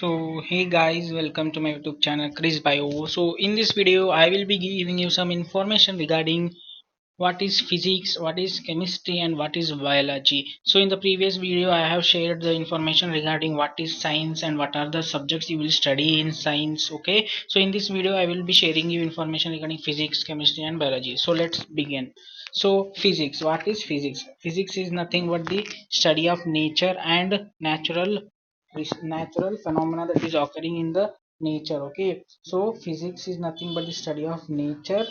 So hey guys, welcome to my YouTube channel Chris Bio. So in this video I will be giving you some information regarding what is physics, what is chemistry and what is biology. So in the previous video I have shared the information regarding what is science and what are the subjects you will study in science. Okay, so in this video I will be sharing you information regarding physics, chemistry and biology. So let's begin. So physics, what is physics? Physics is nothing but the study of nature and natural phenomena that is occurring in the nature. Okay, so physics is nothing but the study of nature.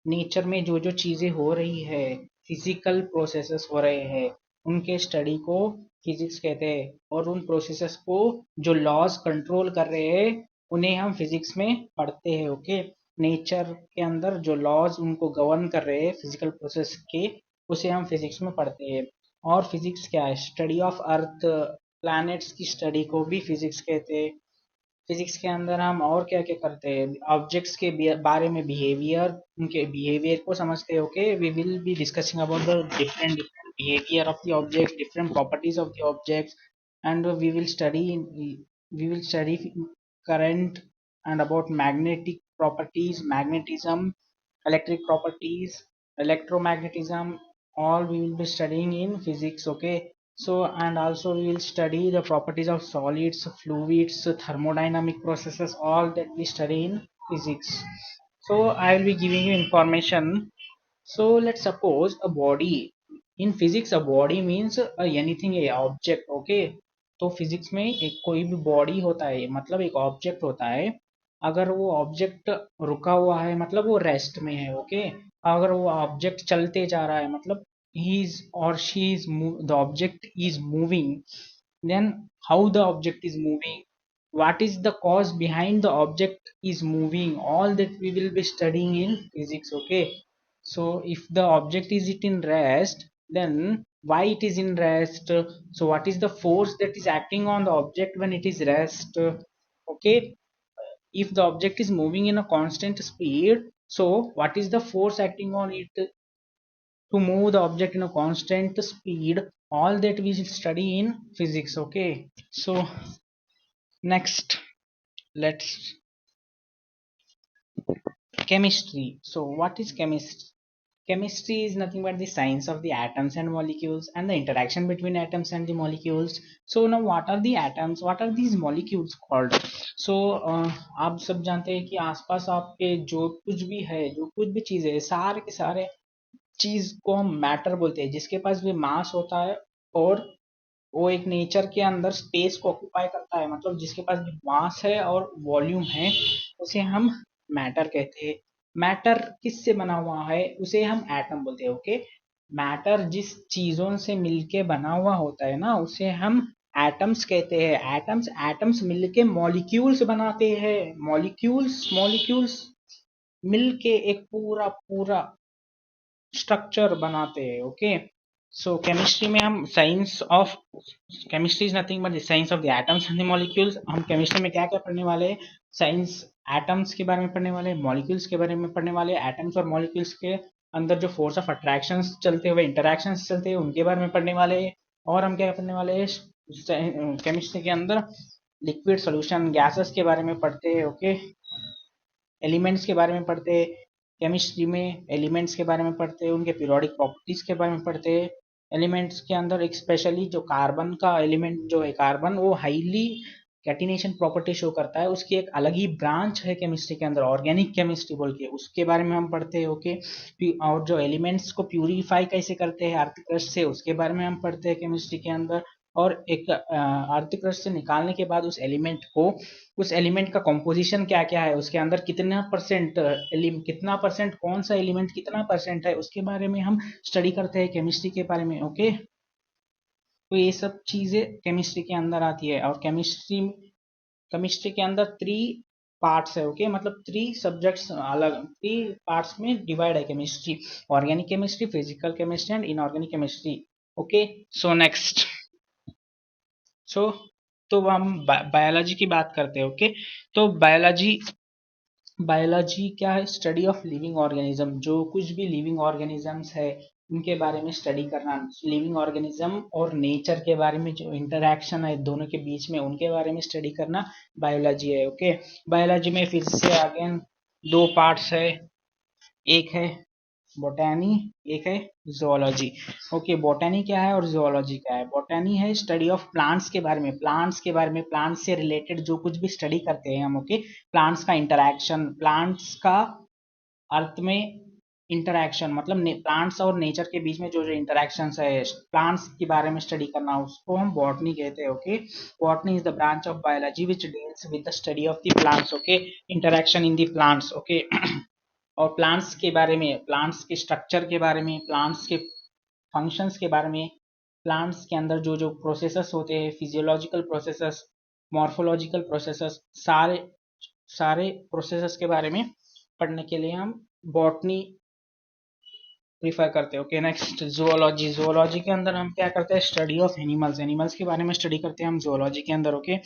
Nature में जो जो चीजें हो रही है, physical processes हो रहे हैं, उनके स्टडी को फिजिक्स कहते हैं। और उन प्रोसेसेस को जो लॉज कंट्रोल कर रहे हैं उन्हें हम फिजिक्स में पढ़ते हैं। ओके, नेचर के अंदर जो लॉज उनको गवर्न कर रहे हैं फिजिकल प्रोसेस के, उसे हम फिजिक्स में पढ़ते हैं। और फिजिक्स क्या है? स्टडी ऑफ अर्थ, प्लैनेट्स की स्टडी को भी फिजिक्स कहते हैं। फिजिक्स के अंदर हम और क्या क्या करते हैं? ऑब्जेक्ट्स के बारे में बिहेवियर, उनके बिहेवियर को समझते हैं। Okay, we will be discussing about the different different behaviour of the object, different properties of the objects, and we will study current and about magnetic properties, magnetism, electric properties, electromagnetism, all we will be studying in physics. Okay, so and also we will study the properties of solids, fluids, thermodynamic processes, all that we study in physics. So I will be giving you information. So let's suppose a body. In physics a body means anything, a object. Okay, तो physics में एक कोई भी body होता है मतलब एक object होता है। अगर वो ऑब्जेक्ट रुका हुआ है मतलब वो रेस्ट में है। ओके, अगर वो ऑब्जेक्ट चलते जा रहा है मतलब he is or she is the object is moving, then how the object is moving, what is the cause behind the object is moving, all that we will be studying in physics. Okay, so if the object is it in rest, then why it is in rest? So what is the force that is acting on the object when it is rest? Okay, if the object is moving in a constant speed, so what is the force acting on it to move the object in a constant speed? All that we will study in physics. Okay, so next, let's chemistry. So what is chemistry? Chemistry is nothing but the science of the atoms and molecules and the interaction between atoms and the molecules. So now what are the atoms, what are these molecules called? So आप सब जानते हैं कि आसपास आपके जो कुछ भी है, जो कुछ भी चीज़ है, सारे के सारे चीज को हम मैटर बोलते हैं, जिसके पास भी मास होता है और वो एक नेचर के अंदर स्पेस को ऑक्यूपाई करता है, मतलब जिसके पास भी मास है और वॉल्यूम है, उसे हम मैटर कहते हैं। मैटर किससे बना हुआ है? उसे हम एटम बोलते हैं। ओके, मैटर जिस चीजों से मिलके बना हुआ होता है ना, उसे हम एटम्स कहते हैं। एटम्स एटम्स मिलके मॉलिक्यूल्स बनाते हैं। मॉलिक्यूल्स मॉलिक्यूल्स मिलके एक पूरा पूरा स्ट्रक्चर बनाते हैं। ओके, सो केमिस्ट्री में हम science of chemistry is nothing but the science of the atoms and the molecules. हम केमिस्ट्री में क्या क्या पढ़ने वाले हैं? साइंस एटम्स के बारे में पढ़ने वाले, मॉलिक्यूल्स के बारे में पढ़ने वाले, एटम्स और मॉलिक्यूल्स के अंदर जो फोर्स ऑफ अट्रैक्शंस चलते हुए, इंटरैक्शंस चलते हैं, उनके बारे में पढ़ने वाले हैं। और हम क्या पढ़ने वाले हैं केमिस्ट्री के अंदर? लिक्विड सोल्यूशन, गैसेस के बारे में पढ़ते हैं। ओके, एलिमेंट्स के बारे में पढ़ते हैं। केमिस्ट्री में एलिमेंट्स के बारे में पढ़ते हैं, उनके पीरियोडिक प्रॉपर्टीज के बारे में पढ़ते हैं। एलिमेंट्स के अंदर एक स्पेशली जो कार्बन का एलिमेंट जो है, कार्बन वो हाईली कैटिनेशन प्रॉपर्टी शो करता है, उसकी एक अलग ही ब्रांच है केमिस्ट्री के अंदर, ऑर्गेनिक केमिस्ट्री बोल के, उसके बारे में हम पढ़ते हैं। ओके, और जो एलिमेंट्स को प्यूरिफाई कैसे करते हैं अर्थ क्रस्ट से, उसके बारे में हम पढ़ते हैं केमिस्ट्री के अंदर। और एक अर्थ क्रस्ट से निकालने के बाद उस एलिमेंट का कॉम्पोजिशन क्या क्या है, उसके अंदर कितना परसेंट कौन सा एलिमेंट कितना परसेंट है, उसके बारे में हम स्टडी करते हैं केमिस्ट्री के बारे में। ओके, तो ये सब चीजें केमिस्ट्री के अंदर आती है। और केमिस्ट्री के अंदर 3 पार्ट्स है। ओके, मतलब 3 सब्जेक्ट्स अलग 3 पार्ट्स में डिवाइड है chemistry: organic chemistry, physical chemistry and inorganic chemistry. Okay, so next, so तो हम बायोलॉजी की बात करते हैं। ओके, तो बायोलॉजी क्या है? Study of living organism. जो कुछ भी लिविंग ऑर्गेनिजम्स है, उनके बारे में स्टडी करना, लिविंग ऑर्गेनिज्म और नेचर के बारे में जो इंटरेक्शन है दोनों के बीच में उनके बारे में स्टडी करना बायोलॉजी है। ओके, बायोलॉजी में फिर से अगेन दो पार्ट्स है, एक है बोटैनी, एक है जोलॉजी। ओके, बोटैनी क्या है और जोलॉजी क्या है? बोटैनी है स्टडी ऑफ प्लांट्स के बारे में, प्लांट्स के बारे में, प्लांट्स से रिलेटेड जो कुछ भी स्टडी करते हैं हम। ओके, प्लांट्स का इंटरेक्शन, प्लांट्स का अर्थ में इंटरेक्शन मतलब प्लांट्स और नेचर के बीच में जो जो इंटरेक्शन है, प्लांट्स के बारे में स्टडी करना, उसको हम बॉटनी कहते हैं। Okay, botany is the branch of biology which deals with the study of the plants. Okay, interaction in the plants. Okay, और प्लांट्स के बारे में, प्लांट्स के स्ट्रक्चर के बारे में, प्लांट्स के फंक्शंस के बारे में, प्लांट्स के अंदर जो जो प्रोसेसेस होते हैं, फिजियोलॉजिकल प्रोसेसेस, मॉर्फोलॉजिकल प्रोसेसेस, सारे सारे प्रोसेसेस के बारे में पढ़ने के लिए हम बॉटनी प्रीफर करते हैं। Okay, next zoology. जोलॉजी के अंदर हम क्या करते हैं? स्टडी ऑफ एनिमल्स, एनिमल्स के बारे में स्टडी करते हैं हम जोलॉजी के अंदर। Okay,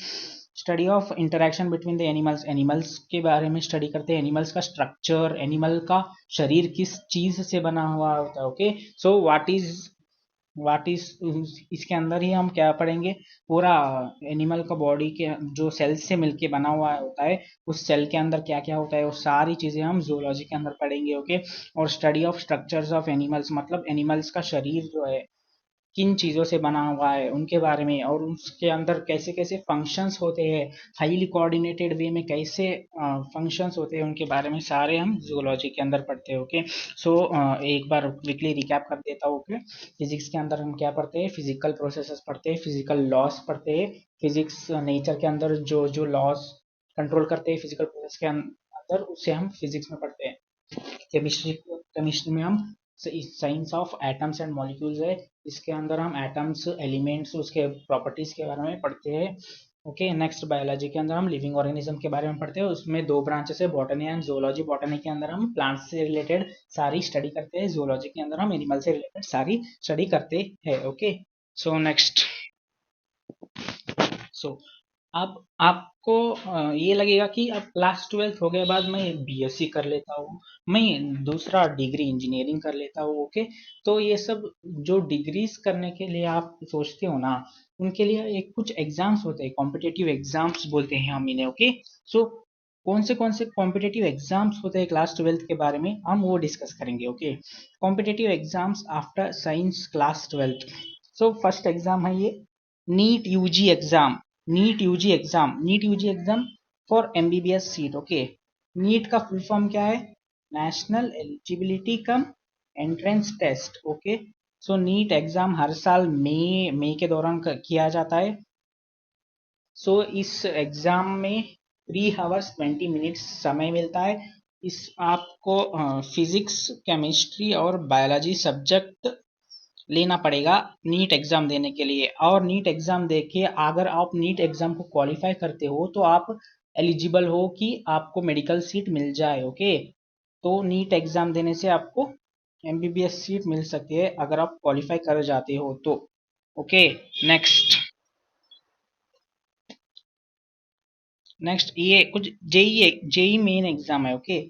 study of interaction between the animals, animals के बारे में स्टडी करते हैं, एनिमल्स का स्ट्रक्चर, एनिमल का शरीर किस चीज से बना हुआ होता है। ओके, सो व्हाट इज इसके अंदर ही हम क्या पढ़ेंगे? पूरा एनिमल का बॉडी के जो सेल्स से मिलके बना हुआ होता है, उस सेल के अंदर क्या क्या होता है, वो सारी चीजें हम जूलॉजी के अंदर पढ़ेंगे। ओके, और study of structures of animals मतलब एनिमल्स का शरीर जो है किन चीज़ों से बना हुआ है उनके बारे में, और उसके अंदर कैसे कैसे फंक्शंस होते हैं, हाईली कोऑर्डिनेटेड वे में कैसे फंक्शंस होते हैं उनके बारे में सारे हम जूलॉजी के अंदर पढ़ते हैं। ओके, सो एक बार क्विकली रिकैप कर देता हूँ। ओके, फिजिक्स के अंदर हम क्या पढ़ते हैं? फिजिकल प्रोसेसेस पढ़ते हैं, फिजिकल लॉस पढ़ते हैं, फिजिक्स नेचर के अंदर जो जो लॉस कंट्रोल करते हैं फिजिकल प्रोसेस के अंदर, उसे हम फिजिक्स में पढ़ते हैं। केमिस्ट्री, केमिस्ट्री में हम science of atoms and molecules है, इसके अंदर हम एटम्स, एलिमेंट्स, उसके प्रॉपर्टीज के बारे में पढ़ते हैं। ओके, नेक्स्ट बायोलॉजी के अंदर हम लिविंग ऑर्गेनिज्म के बारे में पढ़ते हैं, उसमें दो ब्रांचेस है, बॉटनी एंड जोलॉजी। बॉटनी के अंदर हम प्लांट्स से रिलेटेड सारी स्टडी करते हैं, जोलॉजी के अंदर हम एनिमल से रिलेटेड सारी स्टडी करते हैं। ओके, सो नेक्स्ट, सो अब आपको ये लगेगा कि अब क्लास 12 हो गए बाद मैं बीएससी कर लेता हूँ, मैं दूसरा डिग्री इंजीनियरिंग कर लेता हूँ। ओके, तो ये सब जो डिग्रीज करने के लिए आप सोचते हो ना, उनके लिए एक कुछ एग्जाम्स होते हैं, कॉम्पिटेटिव एग्जाम्स बोलते हैं हम इन्हें। ओके, सो कौन से कॉम्पिटेटिव एग्जाम्स होते हैं क्लास 12 के बारे में हम वो डिस्कस करेंगे। Okay, competitive exams after science class 12। So first exam है ये NEET UG exam, NEET UG exam, NEET UG exam for MBBS seat. Okay, NEET का फुल फॉर्म क्या है? National eligibility cum entrance test. Okay, so NEET exam हर साल मई के दौरान किया जाता है। सो इस एग्जाम में 3 hours 20 minutes समय मिलता है। इस आपको फिजिक्स, केमिस्ट्री और बायोलॉजी सब्जेक्ट लेना पड़ेगा नीट एग्जाम देने के लिए, और नीट एग्जाम देके अगर आप नीट एग्जाम को क्वालिफाई करते हो तो आप एलिजिबल हो कि आपको मेडिकल सीट मिल जाए। ओके, तो नीट एग्जाम देने से आपको एमबीबीएस सीट मिल सकती है अगर आप क्वालिफाई कर जाते हो तो। ओके, नेक्स्ट, नेक्स्ट ये कुछ जेई, जेई मेन एग्जाम है। Okay,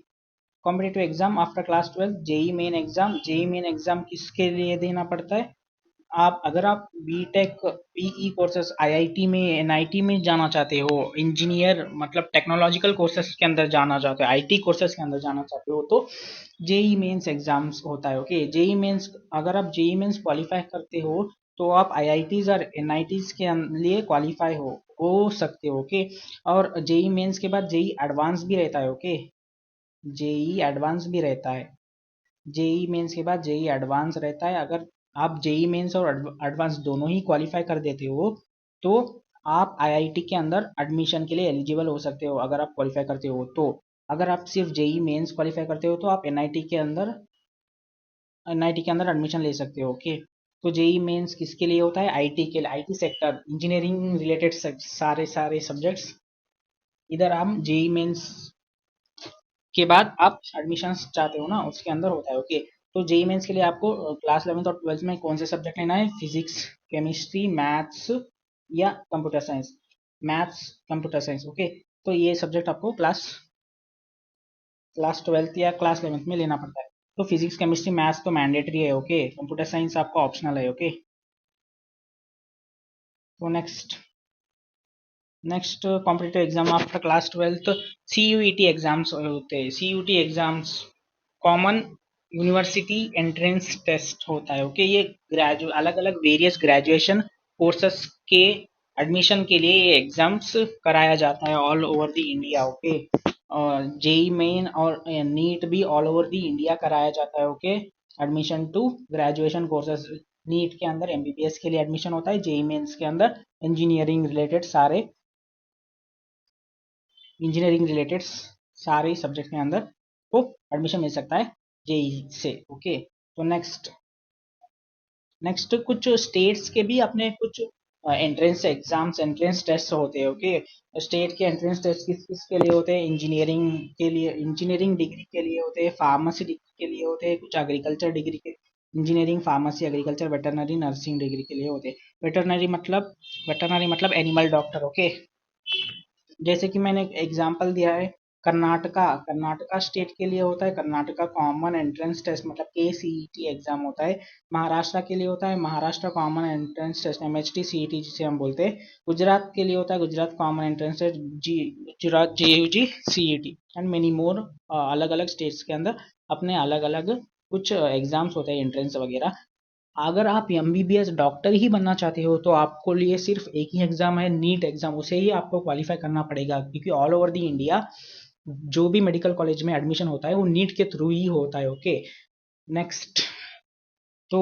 competitive exam after class 12, JEE Main exam. JEE Main exam किसके लिए देना पड़ता है? आप अगर आप बीटेक, पीई कोर्सेस, आईआईटी में, एनआईटी में जाना चाहते हो, इंजीनियर मतलब टेक्नोलॉजिकल कोर्सेस के अंदर जाना चाहते हो, आईटी कोर्सेस के अंदर जाना चाहते हो, तो जेई मेंस एग्जाम्स होता है। ओके, जेई मेंस, अगर आप जेई मेंस क्वालिफाई करते हो तो आप आईआईटीज और एनआईटीज के लिए क्वालिफाई हो सकते हो। ओके, और जेई मेंस के बाद जेई एडवांस भी रहता है। ओके, जेई एडवांस भी रहता है, जेई मेंस के बाद जेई एडवांस रहता है। अगर आप जेई मेंस और एडवांस दोनों ही क्वालिफाई कर देते हो तो आप आईआईटी के अंदर एडमिशन के लिए एलिजिबल हो सकते हो अगर आप क्वालिफाई करते हो तो। अगर आप सिर्फ जेई मेंस क्वालिफाई करते हो तो आप एनआईटी के अंदर एडमिशन ले सकते हो। ओके, तो जेई मेंस किसके लिए होता है? आईटी के लिए, आईटी सेक्टर, इंजीनियरिंग रिलेटेड सारे सारे सब्जेक्ट्स, इधर हम जेई मेंस के बाद आप एडमिशन चाहते हो ना, उसके अंदर होता है। ओके, तो जेई मेंस के लिए आपको क्लास 11th और 12th में कौन से सब्जेक्ट लेना है? फिजिक्स, केमिस्ट्री, मैथ्स या computer science, maths, computer science. Okay, तो ये सब्जेक्ट आपको क्लास क्लास 12th या क्लास 11th में लेना पड़ता है। तो फिजिक्स केमिस्ट्री मैथ्स तो मैंडेटरी है, ओके। कंप्यूटर साइंस आपका ऑप्शनल है, ओके। तो next competitive exam after class 12, CUET exams होते हैं। CUET exams common university entrance test होता है, ओके। ये अलग अलग वेरियस ग्रेजुएशन कोर्सेस के एडमिशन के लिए ये एग्जाम्स कराया जाता है all over the India, okay. और जेई मेन और नीट भी ऑल ओवर द इंडिया कराया जाता है, okay. Admission to graduation courses, NEET के अंदर एमबीबीएस के लिए एडमिशन होता है, जेई मेंस के अंदर इंजीनियरिंग रिलेटेड सारे सब्जेक्ट के अंदर को एडमिशन मिल सकता है जेई से, ओके। तो नेक्स्ट कुछ स्टेट्स के भी अपने कुछ एंट्रेंस टेस्ट होते हैं, ओके। स्टेट के एंट्रेंस टेस्ट किस किस के लिए होते हैं? इंजीनियरिंग के लिए, इंजीनियरिंग डिग्री के लिए होते हैं, फार्मेसी डिग्री के लिए होते हैं, कुछ एग्रीकल्चर डिग्री के, engineering pharmacy agriculture veterinary nursing degree के लिए होते हैं। वेटरनरी मतलब एनिमल डॉक्टर, ओके। जैसे कि मैंने एक एग्जांपल दिया है, कर्नाटका स्टेट के लिए होता है कर्नाटका कॉमन एंट्रेंस टेस्ट, मतलब KCET एग्जाम होता है। महाराष्ट्र के लिए होता है Maharashtra common entrance test, MHT CET जिसे हम बोलते हैं। गुजरात के लिए होता है Gujarat common entrance test, Gujarat JUG CET and many more. अलग अलग स्टेट्स के अंदर अपने अलग अलग कुछ एग्जाम्स होते हैं एंट्रेंस वगैरह। अगर आप एमबीबीएस डॉक्टर ही बनना चाहते हो तो आपको लिए सिर्फ एक ही एग्जाम है, नीट एग्जाम, उसे ही आपको क्वालिफाई करना पड़ेगा, क्योंकि ऑल ओवर द इंडिया जो भी मेडिकल कॉलेज में एडमिशन होता है वो नीट के थ्रू ही होता है, ओके। नेक्स्ट, तो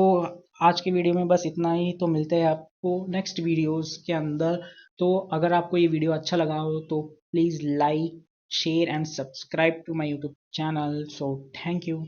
आज के वीडियो में बस इतना ही। तो मिलते हैं आपको नेक्स्ट वीडियोस के अंदर। तो अगर आपको ये वीडियो अच्छा लगा हो तो please like share and subscribe to my YouTube channel. So thank you.